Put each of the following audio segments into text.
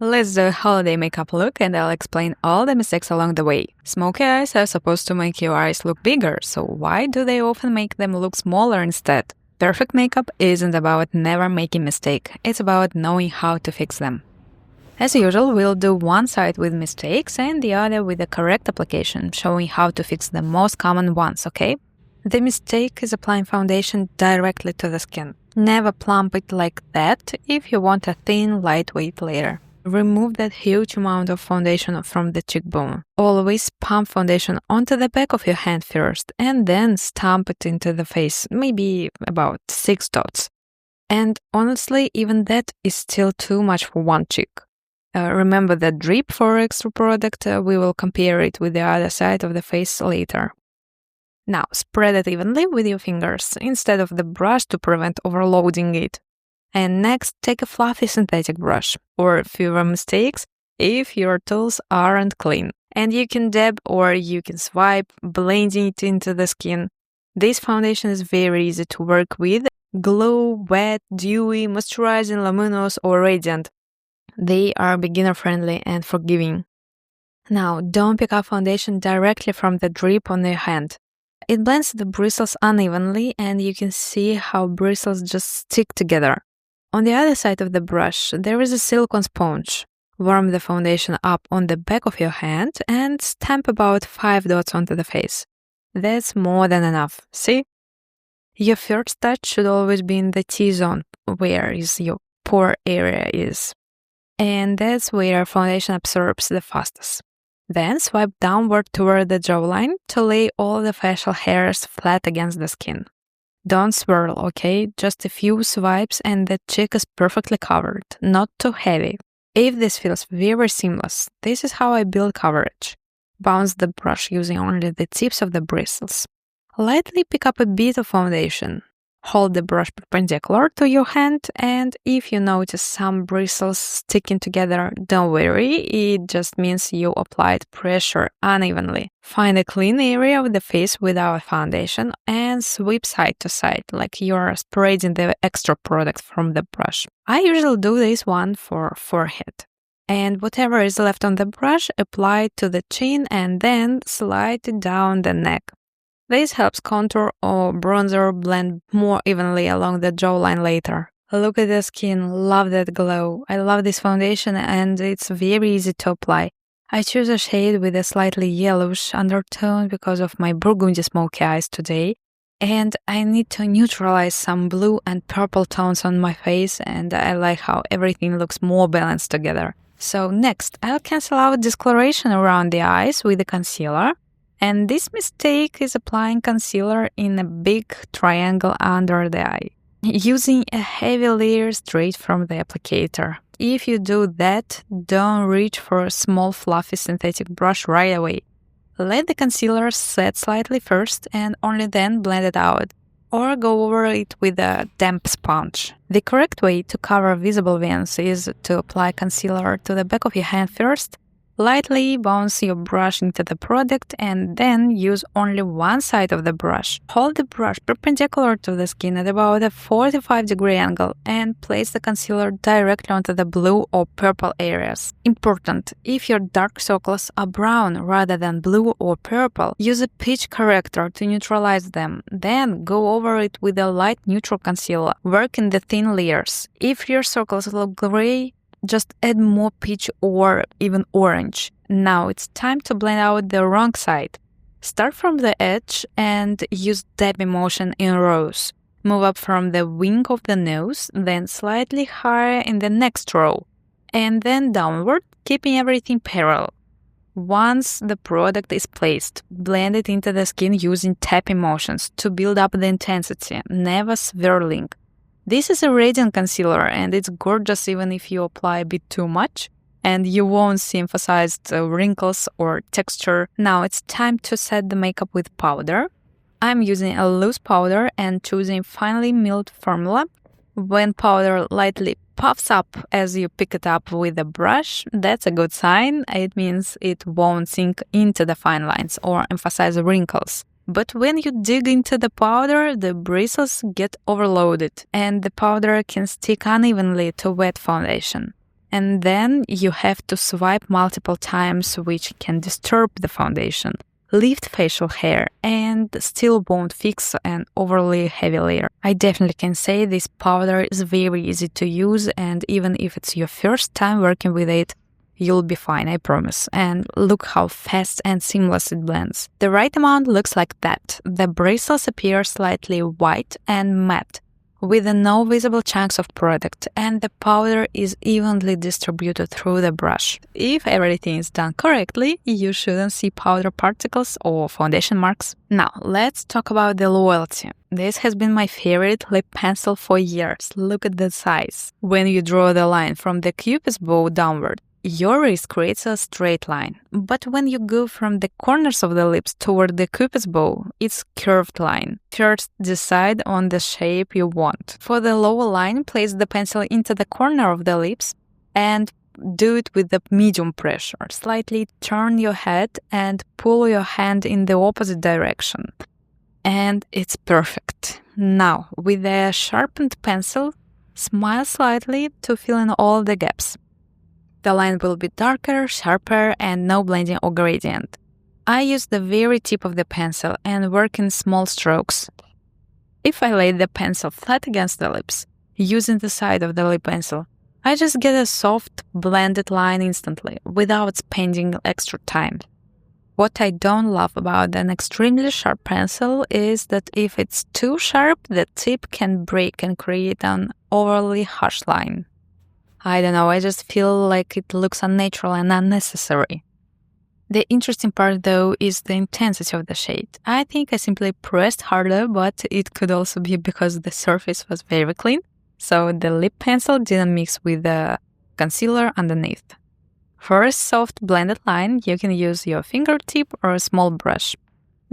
Let's do a holiday makeup look and I'll explain all the mistakes along the way. Smoky eyes are supposed to make your eyes look bigger, so why do they often make them look smaller instead? Perfect makeup isn't about never making mistake, it's about knowing how to fix them. As usual, we'll do one side with mistakes and the other with the correct application, showing how to fix the most common ones, okay? The mistake is applying foundation directly to the skin. Never plump it like that if you want a thin, lightweight layer. Remove that huge amount of foundation from the cheekbone. Always pump foundation onto the back of your hand first and then stamp it into the face, maybe about 6 dots. And honestly, even that is still too much for one cheek. Remember that drip for extra product, we will compare it with the other side of the face later. Now, spread it evenly with your fingers instead of the brush to prevent overloading it. And next, take a fluffy synthetic brush, or fewer mistakes if your tools aren't clean. And you can dab or you can swipe, blending it into the skin. This foundation is very easy to work with. Glow, wet, dewy, moisturizing, luminous, or radiant. They are beginner-friendly and forgiving. Now, don't pick up foundation directly from the drip on your hand. It blends the bristles unevenly and you can see how bristles just stick together. On the other side of the brush, there is a silicone sponge. Warm the foundation up on the back of your hand and stamp about 5 dots onto the face. That's more than enough, see? Your first touch should always be in the T-zone, where your pore area is. And that's where foundation absorbs the fastest. Then swipe downward toward the jawline to lay all the facial hairs flat against the skin. Don't swirl, okay? Just a few swipes and the cheek is perfectly covered, not too heavy. If this feels very seamless, this is how I build coverage. Bounce the brush using only the tips of the bristles. Lightly pick up a bit of foundation. Hold the brush perpendicular to your hand, and if you notice some bristles sticking together, don't worry, it just means you applied pressure unevenly. Find a clean area of the face without foundation and sweep side to side, like you're spreading the extra product from the brush. I usually do this one for forehead. And whatever is left on the brush, apply it to the chin and then slide it down the neck. This helps contour or bronzer blend more evenly along the jawline later. Look at the skin, love that glow. I love this foundation and it's very easy to apply. I choose a shade with a slightly yellowish undertone because of my burgundy smoky eyes today. And I need to neutralize some blue and purple tones on my face and I like how everything looks more balanced together. So next, I'll cancel out discoloration around the eyes with the concealer. And this mistake is applying concealer in a big triangle under the eye, using a heavy layer straight from the applicator. If you do that, don't reach for a small fluffy synthetic brush right away. Let the concealer set slightly first and only then blend it out, or go over it with a damp sponge. The correct way to cover visible veins is to apply concealer to the back of your hand first. Lightly bounce your brush into the product and then use only one side of the brush. Hold the brush perpendicular to the skin at about a 45-degree angle and place the concealer directly onto the blue or purple areas. Important, if your dark circles are brown rather than blue or purple, use a pitch corrector to neutralize them. Then go over it with a light neutral concealer. Work in the thin layers. If your circles look gray, just add more peach or even orange. Now it's time to blend out the wrong side. Start from the edge and use dabbing motion in rows. Move up from the wing of the nose, then slightly higher in the next row, and then downward, keeping everything parallel. Once the product is placed, blend it into the skin using tapping motions to build up the intensity, never swirling. This is a radiant concealer and it's gorgeous even if you apply a bit too much and you won't see emphasized wrinkles or texture. Now it's time to set the makeup with powder. I'm using a loose powder and choosing finely milled formula. When powder lightly puffs up as you pick it up with a brush, that's a good sign. It means it won't sink into the fine lines or emphasize wrinkles. But when you dig into the powder, the bristles get overloaded and the powder can stick unevenly to wet foundation. And then you have to swipe multiple times, which can disturb the foundation, lift facial hair, and still won't fix an overly heavy layer. I definitely can say this powder is very easy to use, and even if it's your first time working with it, you'll be fine, I promise. And look how fast and seamless it blends. The right amount looks like that. The bristles appear slightly white and matte, with no visible chunks of product, and the powder is evenly distributed through the brush. If everything is done correctly, you shouldn't see powder particles or foundation marks. Now, let's talk about the loyalty. This has been my favorite lip pencil for years. Look at the size. When you draw the line from the cupid's bow downward, your wrist creates a straight line, but when you go from the corners of the lips toward the cupid's bow, it's curved line. First, decide on the shape you want. For the lower line, place the pencil into the corner of the lips and do it with the medium pressure. Slightly turn your head and pull your hand in the opposite direction. And it's perfect. Now, with a sharpened pencil, smile slightly to fill in all the gaps. The line will be darker, sharper, and no blending or gradient. I use the very tip of the pencil and work in small strokes. If I lay the pencil flat against the lips, using the side of the lip pencil, I just get a soft, blended line instantly, without spending extra time. What I don't love about an extremely sharp pencil is that if it's too sharp, the tip can break and create an overly harsh line. I don't know, I just feel like it looks unnatural and unnecessary. The interesting part, though, is the intensity of the shade. I think I simply pressed harder, but it could also be because the surface was very clean, so the lip pencil didn't mix with the concealer underneath. For a soft blended line, you can use your fingertip or a small brush.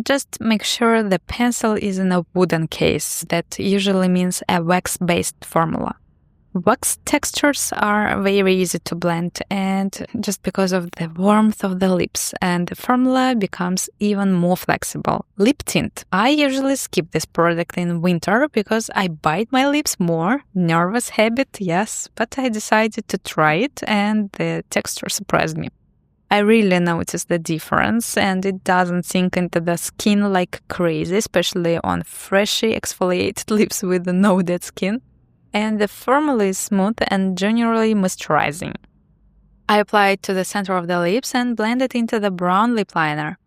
Just make sure the pencil is in a wooden case. That usually means a wax-based formula. Wax textures are very easy to blend, and just because of the warmth of the lips, and the formula becomes even more flexible. Lip tint. I usually skip this product in winter because I bite my lips more. Nervous habit, yes, but I decided to try it and the texture surprised me. I really noticed the difference, and it doesn't sink into the skin like crazy, especially on freshly exfoliated lips with no dead skin. And the formula is smooth and generally moisturizing. I apply it to the center of the lips and blend it into the brown lip liner.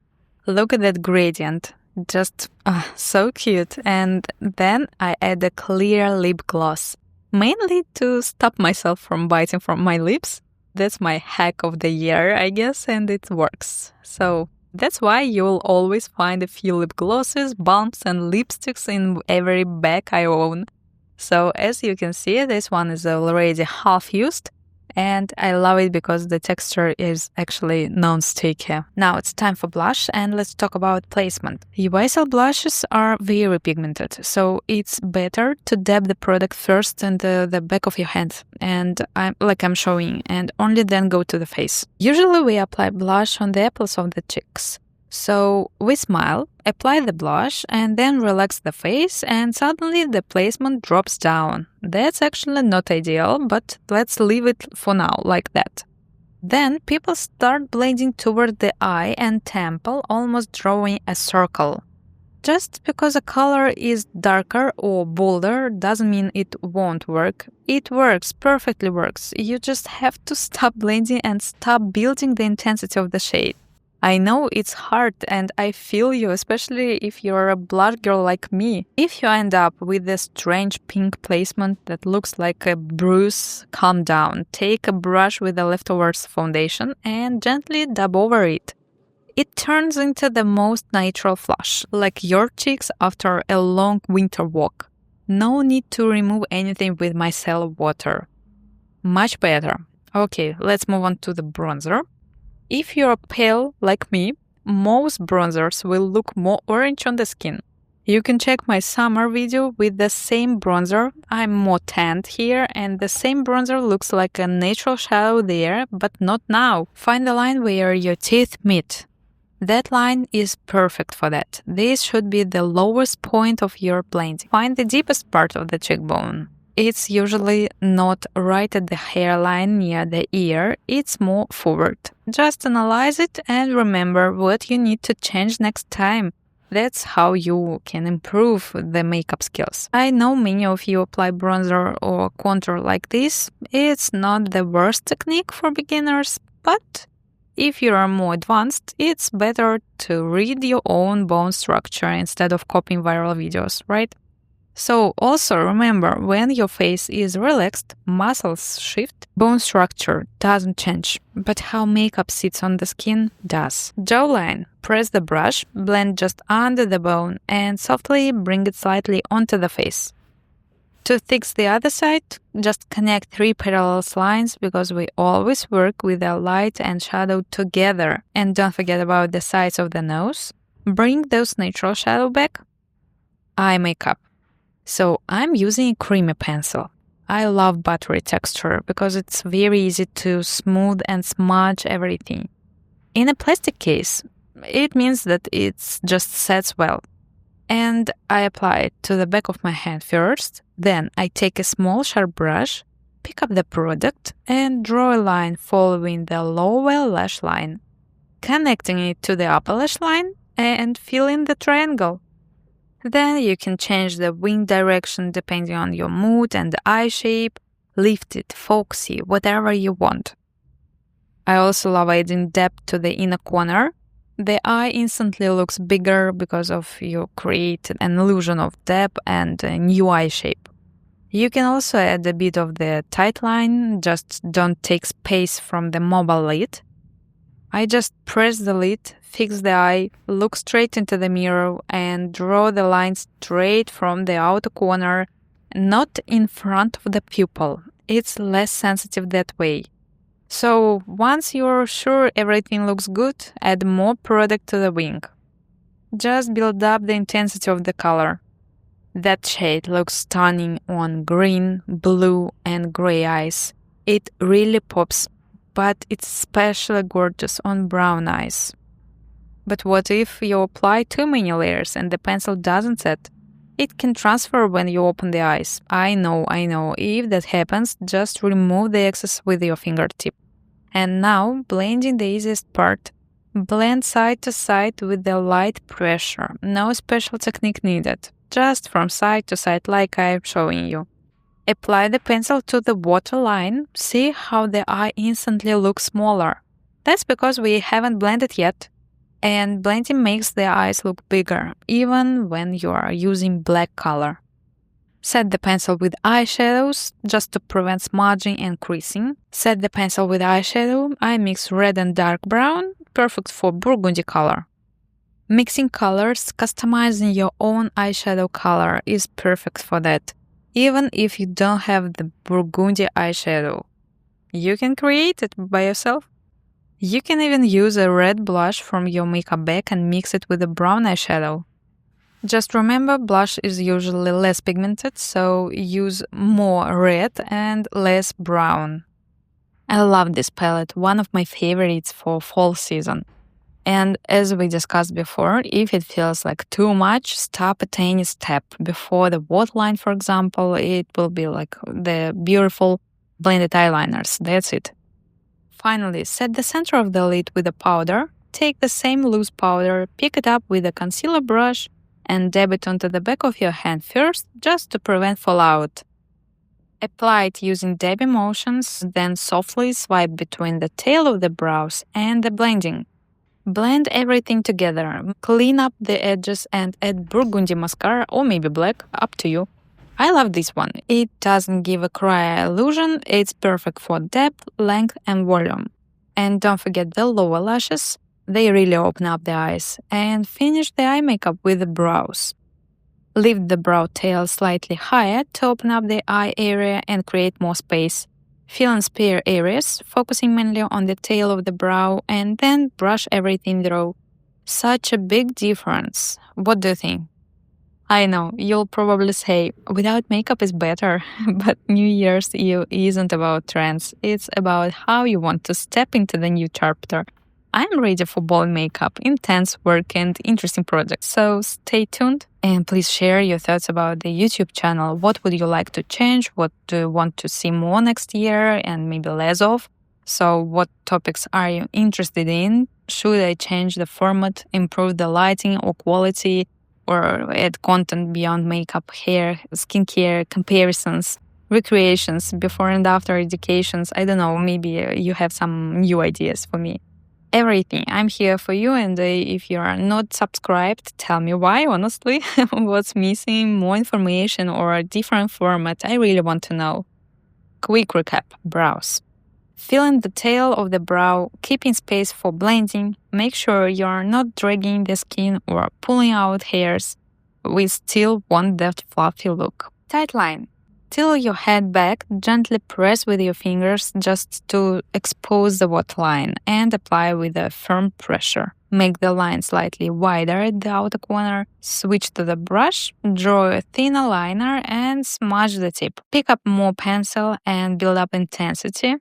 Look at that gradient. Just so cute. And then I add a clear lip gloss, mainly to stop myself from biting from my lips. That's my hack of the year, I guess, and it works. So that's why you'll always find a few lip glosses, balms, and lipsticks in every bag I own. So as you can see, this one is already half used, and I love it because the texture is actually non-sticky. Now it's time for blush, and let's talk about placement. YSL blushes are very pigmented, so it's better to dab the product first into the back of your hand, and I'm showing, and only then go to the face. Usually we apply blush on the apples of the cheeks. So we smile, apply the blush, and then relax the face, and suddenly the placement drops down. That's actually not ideal, but let's leave it for now like that. Then people start blending toward the eye and temple, almost drawing a circle. Just because a color is darker or bolder doesn't mean it won't work. It works, perfectly works. You just have to stop blending and stop building the intensity of the shade. I know it's hard, and I feel you, especially if you're a blush girl like me. If you end up with a strange pink placement that looks like a bruise, calm down. Take a brush with the leftovers foundation and gently dab over it. It turns into the most natural flush, like your cheeks after a long winter walk. No need to remove anything with micellar water. Much better. Okay, let's move on to the bronzer. If you're pale like me, most bronzers will look more orange on the skin. You can check my summer video with the same bronzer. I'm more tanned here, and the same bronzer looks like a natural shadow there, but not now. Find the line where your teeth meet. That line is perfect for that. This should be the lowest point of your blending. Find the deepest part of the cheekbone. It's usually not right at the hairline near the ear, it's more forward. Just analyze it and remember what you need to change next time. That's how you can improve the makeup skills. I know many of you apply bronzer or contour like this. It's not the worst technique for beginners, but if you are more advanced, it's better to read your own bone structure instead of copying viral videos, right? So also remember, when your face is relaxed, muscles shift, bone structure doesn't change, but how makeup sits on the skin does. Jawline. Press the brush, blend just under the bone, and softly bring it slightly onto the face. To fix the other side, just connect 3 parallel lines because we always work with the light and shadow together. And don't forget about the sides of the nose. Bring those natural shadow back. Eye makeup. So I'm using a creamy pencil. I love buttery texture because it's very easy to smooth and smudge everything. In a plastic case, it means that it just sets well. And I apply it to the back of my hand first, then I take a small sharp brush, pick up the product and draw a line following the lower lash line, connecting it to the upper lash line and fill in the triangle. Then you can change the wing direction depending on your mood and the eye shape, lifted, foxy, whatever you want. I also love adding depth to the inner corner. The eye instantly looks bigger because of you create an illusion of depth and a new eye shape. You can also add a bit of the tight line, just don't take space from the mobile lid. I just press the lid, fix the eye, look straight into the mirror and draw the line straight from the outer corner, not in front of the pupil. It's less sensitive that way. So once you're sure everything looks good, add more product to the wing. Just build up the intensity of the color. That shade looks stunning on green, blue and gray eyes. It really pops, but it's especially gorgeous on brown eyes. But what if you apply too many layers and the pencil doesn't set? It can transfer when you open the eyes. I know. If that happens, just remove the excess with your fingertip. And now, blending the easiest part. Blend side to side with the light pressure. No special technique needed. Just from side to side like I'm showing you. Apply the pencil to the waterline. See how the eye instantly looks smaller. That's because we haven't blended yet. And blending makes the eyes look bigger, even when you are using black color. Set the pencil with eyeshadows, just to prevent smudging and creasing. Set the pencil with eyeshadow. I mix red and dark brown, perfect for burgundy color. Mixing colors, customizing your own eyeshadow color is perfect for that, even if you don't have the burgundy eyeshadow. You can create it by yourself. You can even use a red blush from your makeup bag and mix it with a brown eyeshadow. Just remember, blush is usually less pigmented, so use more red and less brown. I love this palette, one of my favorites for fall season. And as we discussed before, if it feels like too much, stop at any step. Before the waterline, for example, it will be like the beautiful blended eyeliners. That's it. Finally, set the center of the lid with a powder. Take the same loose powder, pick it up with a concealer brush, and dab it onto the back of your hand first, just to prevent fallout. Apply it using dabbing motions, then softly swipe between the tail of the brows and the blending. Blend everything together, clean up the edges and add burgundy mascara or maybe black, up to you. I love this one. It doesn't give a cry illusion, it's perfect for depth, length and volume. And don't forget the lower lashes, they really open up the eyes. And finish the eye makeup with the brows. Lift the brow tail slightly higher to open up the eye area and create more space. Fill in spare areas, focusing mainly on the tail of the brow, and then brush everything through. Such a big difference. What do you think? I know, you'll probably say, without makeup is better, but New Year's Eve isn't about trends, it's about how you want to step into the new chapter. I'm ready for bold makeup, intense work, and interesting projects. So stay tuned and please share your thoughts about the YouTube channel. What would you like to change? What do you want to see more next year and maybe less of? So what topics are you interested in? Should I change the format, improve the lighting or quality, or add content beyond makeup, hair, skincare, comparisons, recreations, before and after educations? I don't know, maybe you have some new ideas for me. Everything. I'm here for you, and if you are not subscribed, tell me why, honestly. What's missing, more information or a different format? I really want to know. Quick recap. Brows. Fill in the tail of the brow, keeping space for blending. Make sure you're not dragging the skin or pulling out hairs. We still want that fluffy look. Tight line. Tilt your head back, gently press with your fingers just to expose the waterline and apply with a firm pressure. Make the line slightly wider at the outer corner. Switch to the brush, draw a thinner liner and smudge the tip. Pick up more pencil and build up intensity.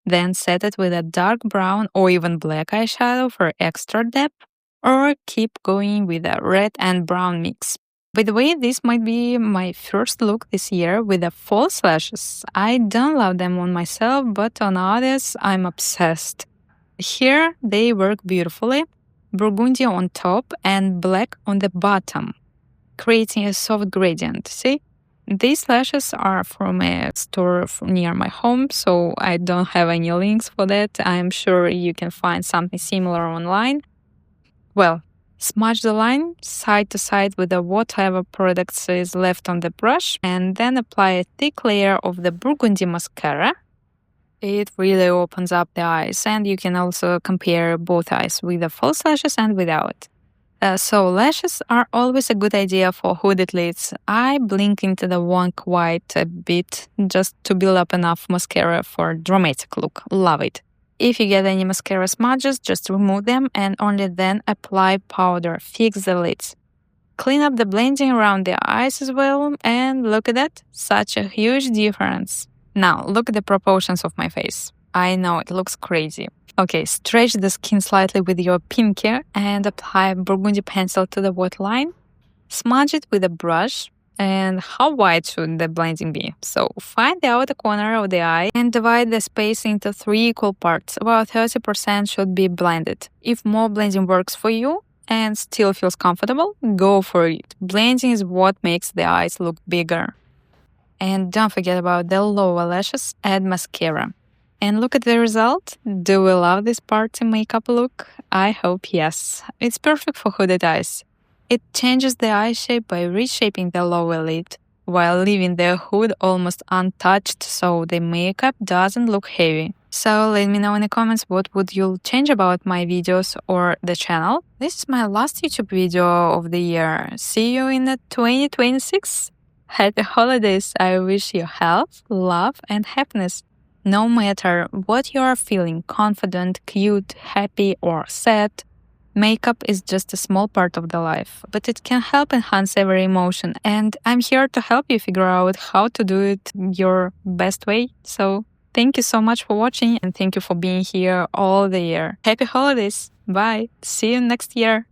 Then set it with a dark brown or even black eyeshadow for extra depth, or keep going with a red and brown mix. By the way, this might be my first look this year with the false lashes. I don't love them on myself, but on others I'm obsessed. Here they work beautifully, burgundy on top and black on the bottom, creating a soft gradient. See? These lashes are from a store near my home, so I don't have any links for that. I'm sure you can find something similar online. Well, smudge the line side to side with whatever products is left on the brush, and then apply a thick layer of the Burgundy mascara. It really opens up the eyes, and you can also compare both eyes with the false lashes and without. So lashes are always a good idea for hooded lids. I blink into the one quite a bit just to build up enough mascara for a dramatic look. Love it. If you get any mascara smudges, just remove them and only then apply powder. Fix the lids. Clean up the blending around the eyes as well, and look at that. Such a huge difference. Now, look at the proportions of my face. I know it looks crazy. Okay, stretch the skin slightly with your pinky and apply a burgundy pencil to the waterline. Smudge it with a brush. And how wide should the blending be? So find the outer corner of the eye and divide the space into 3 equal parts. About 30% should be blended. If more blending works for you and still feels comfortable, go for it. Blending is what makes the eyes look bigger. And don't forget about the lower lashes. Add mascara. And look at the result. Do we love this party makeup look? I hope yes. It's perfect for hooded eyes. It changes the eye shape by reshaping the lower lid, while leaving the hood almost untouched so the makeup doesn't look heavy. So let me know in the comments what would you change about my videos or the channel. This is my last YouTube video of the year. See you in 2026. Happy holidays. I wish you health, love and happiness. No matter what you are feeling, confident, cute, happy or sad, makeup is just a small part of the life, but it can help enhance every emotion. And I'm here to help you figure out how to do it your best way. So thank you so much for watching and thank you for being here all the year. Happy holidays. Bye. See you next year.